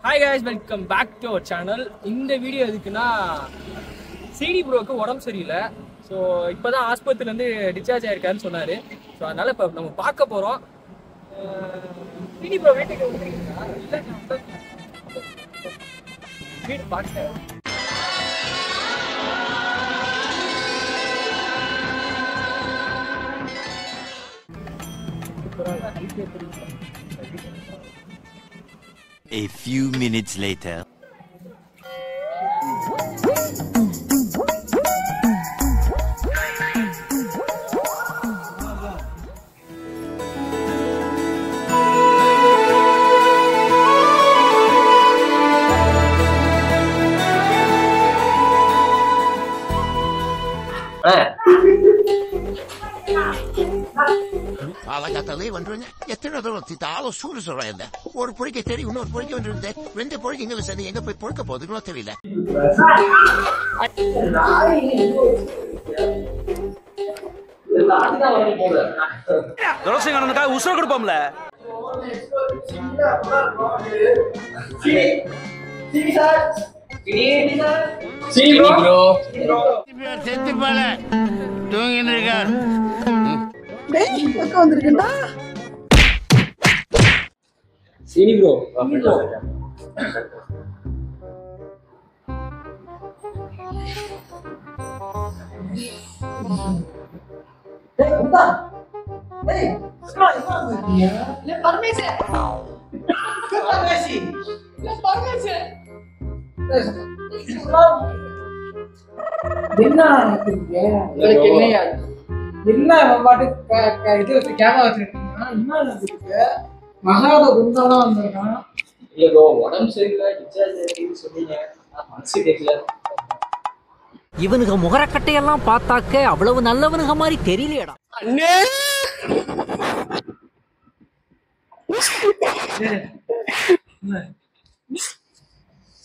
Hi guys, welcome back to our channel. இந்த video எதுக்குன்னா CD ப்ரோக்கு உடம்பு சரியில்லை. ஸோ இப்போ தான் ஆஸ்பத்திரிலேருந்து டிஸ்சார்ஜ் ஆயிருக்காருன்னு சொன்னார். ஸோ அதனால் இப்போ நம்ம பார்க்க போகிறோம். சிடி ப்ரோ வீட்டுக்கு வந்துருக்கீங்களா? இல்லை வீடு பார்க்க A few minutes later. Alagatalı வந்துருங்க எத்தனை தடவை திட்டாலும் சூடு சொல்றாங்க ஒரு பொறிக்க தெரியும் இன்னொரு பொறிக்க வந்துருந்தேன் ரெண்டு பொறிக்கங்களை சேர்ந்து எங்க போய் பொறுக்க போகுதுன்னு தெரியல தோசைக்காரனுக்காக உசுர கொடுப்போம்ல செத்து போல தூங்கின்னு இருக்கார் வந்திருக்கா சிடி ப்ரோ என்ன பாட்டு இது வச்சு கேமரா வச்சிருக்கீங்கன்னா என்ன மகாத குண்டாலாம் வந்திருக்கான். இல்லை ப்ரோ உடம்பு சரியில்லை டிஸ்சார்ஜ் ஆயிருக்குன்னு சொன்னீங்க. மனசு கேட்கல. இவனுங்க முகரக்கட்டையெல்லாம் பார்த்தாக்க அவ்வளவு நல்லவனுங்க மாதிரி தெரியலையடா. அண்ணே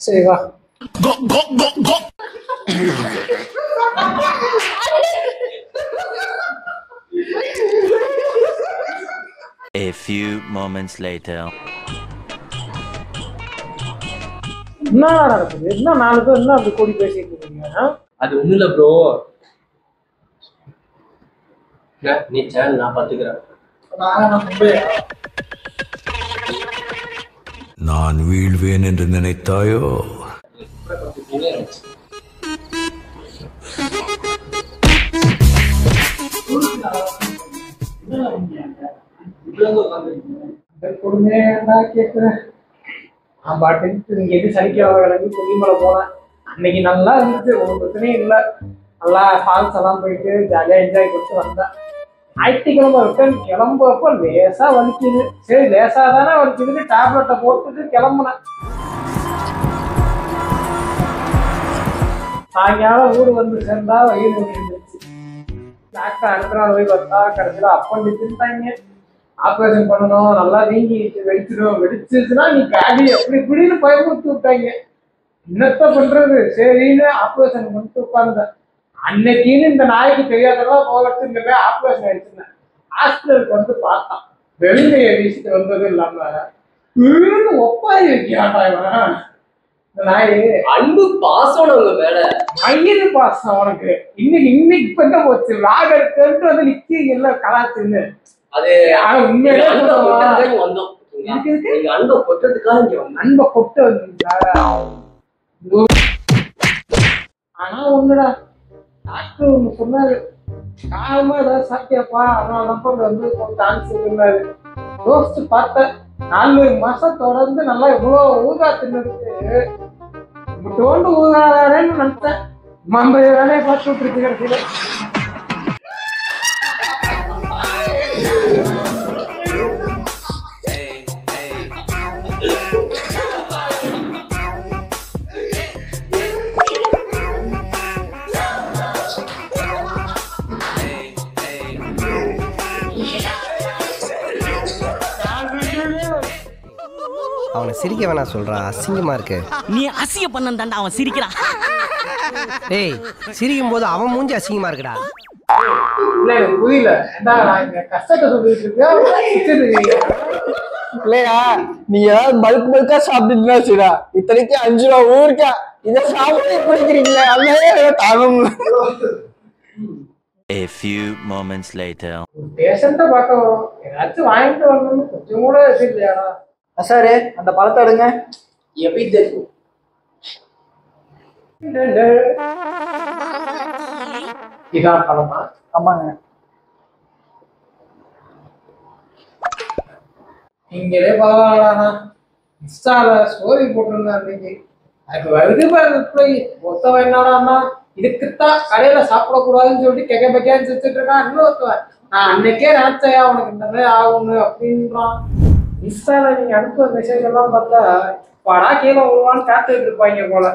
சரி வா. A few moments later. என்ன நடக்குது? என்ன 4 பேர் என்ன அப்படி கூடி பேசிட்டு இருக்கீங்க? அது ஒண்ணும் இல்ல ப்ரோ. நீ சேனல் நான் பாத்துக்கிறேன். நான் வீழ்வேன் என்று நினைத்தாயோ? கொடுமையா கேட்கிறேன். நான் பாட்டுக்கு நீங்க எது சனிக்கிழமை கிளம்பி கொல்லிமலை போனேன். அன்னைக்கு நல்லா இருந்துச்சு, ஒரு பிரச்சனையும் இல்லை. நல்லா ஃபால்ஸ் எல்லாம் போயிட்டு ஜாலியா என்ஜாய் பண்ணிட்டு வந்தேன். ஞாயிற்றுக்கிழமை ரிட்டர்ன் கிளம்புறப்போ லேசா வலிக்குது. சரி லேசா தானே வலிக்குதுன்னு டேப்லெட்டை போட்டுட்டு கிளம்புனேன். சாயங்காலம் ஊர் வந்து சேர்ந்தா வயிறு வலி இருந்துச்சு. டாக்டர் அடுத்த நாள் போய் பார்த்தா கடைசியில் அப்பண்டிச்சுட்டாங்க. ஆப்ரேஷன் பண்ணணும், நல்லா வீங்கி வெடிச்சிடும், வெடிச்சிருச்சுன்னா நீ காடி எப்படி இப்படின்னு பயமுறுத்தி விட்டாங்க. என்னத்த பண்றது? சரின்னு ஆப்ரேஷன் பண்ணிட்டு உட்கார்ந்தேன். அன்னைக்குன்னு இந்த நாய்க்கு தெரியாதெல்லாம் போகிறது இந்த போய் ஆப்ரேஷன் ஆயிடுச்சுன்னு ஹாஸ்பிட்டலுக்கு வந்து பார்த்தான். வெள்ளையை வீசிட்டு வந்ததும் இல்லாம ஒப்பாரி வைக்கிறாட்டா இவன். இந்த நாய் அன்பு பாசம் உங்க மேல மயிறு பாசம் உனக்கு. இன்னைக்கு இப்ப என்ன போச்சு? லாகருக்கு வந்து நிக்கிறீங்கல்ல கலாச்சுன்னு. அது உண்மையிலே வந்தோம். அன்பை கொட்டுறதுக்காக இங்க வந்தோம். அன்பை கொட்டு வந்தீங்களா? ஆனா ஒண்ணுடா, டாக்டர் ஒண்ணு சொன்னாரு, காலமா ஏதாவது சாப்பிட்டியாப்பா, அதனால நம்பர் வந்து கொஞ்சம் டான்ஸ் இருந்தாரு. யோசிச்சு பார்த்தேன், 4 மாசம் தொடர்ந்து நல்லா எவ்வளவு ஊதா தின்னுருக்கு, தோண்டு ஊதாரேன்னு நினைச்சேன். மம்பை வேலையை பார்த்து விட்டுருக்கு கடைசியில. அவனை சிரிக்க வேணா சொல்றா, அசிங்கமா இருக்கு. நீ அசிங்க பண்ணந்தாண்டா அவன் சிரிக்கிறான். டேய், சிரிக்கும் போது அவன் மூஞ்சி அசிங்கமா இருக்குடா. இல்ல எனக்கு புரியல. நான் இங்க கஷ்டத்தை சொல்லிட்டு இருக்கேன். இல்லையா நீ ஏதாவது பல்கா சாப்பிட்டுனா சரிடா, இத்தனைக்கு 5 ரூபா ஊருக்கா இதை சாப்பிட்டு பிடிக்கிறீங்களே அதே தாகம். A few moments later. பேஷண்ட பார்க்கவும் ஏதாச்சும் வாங்கிட்டு வரணும்னு கொஞ்சம் கூட இல்லையாடா. சாரு அந்த பழத்தை எடுங்க. எப்படி தெரியும்? இதான் பழமா? ஆமாங்க. நீங்களே பரவாயில்லண்ணா, இன்ஸ்டால ஸ்டோரி போட்டிருந்தேன் அன்னைக்கு. அது வருது பாரு ஒருத்தவன் என்னடாண்ணா இதுக்குத்தான் கடையில சாப்பிடக்கூடாதுன்னு சொல்லிட்டு கெக்க பெக்கான்னு செஞ்சுட்டு இருக்கான். இன்னொருத்தவன் நான் அன்னைக்கே நினைச்சையா உனக்கு இந்த மாதிரி ஆகும்னு அப்படின்றான். இன்ஸ்டால நீங்க அனுப்புற மெசேஜ் எல்லாம் பார்த்தா படா கீழே விழுவான்னு காத்துட்டு இருப்பாங்க போல.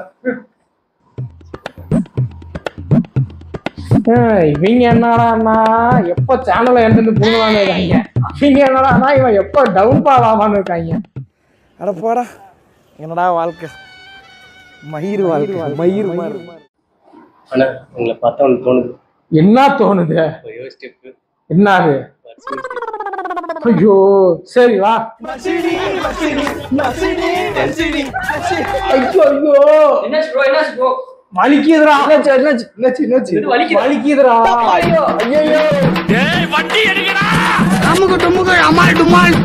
இவங்க என்னடாண்ணா எப்ப சேனலை எடுத்துட்டு போடுவான்னு இருக்காங்க, இவங்க என்னடாண்ணா இவன் எப்ப டவுன் பாலாமான்னு இருக்காங்க. அட போடா, என்னடா வாழ்க்கை, மயிர் வாழ்க்கை, மயிர் மாதிரி. ஆனா உங்களை பார்த்தா உனக்கு தோணுது. என்ன தோணுது? என்னது? ஐயோ சரி வா. ஐயோ வலிக்குதுடா. வலிக்குதுடா. ஐயோ அமுக்கு டுமுக்கு அமால் டுமால்.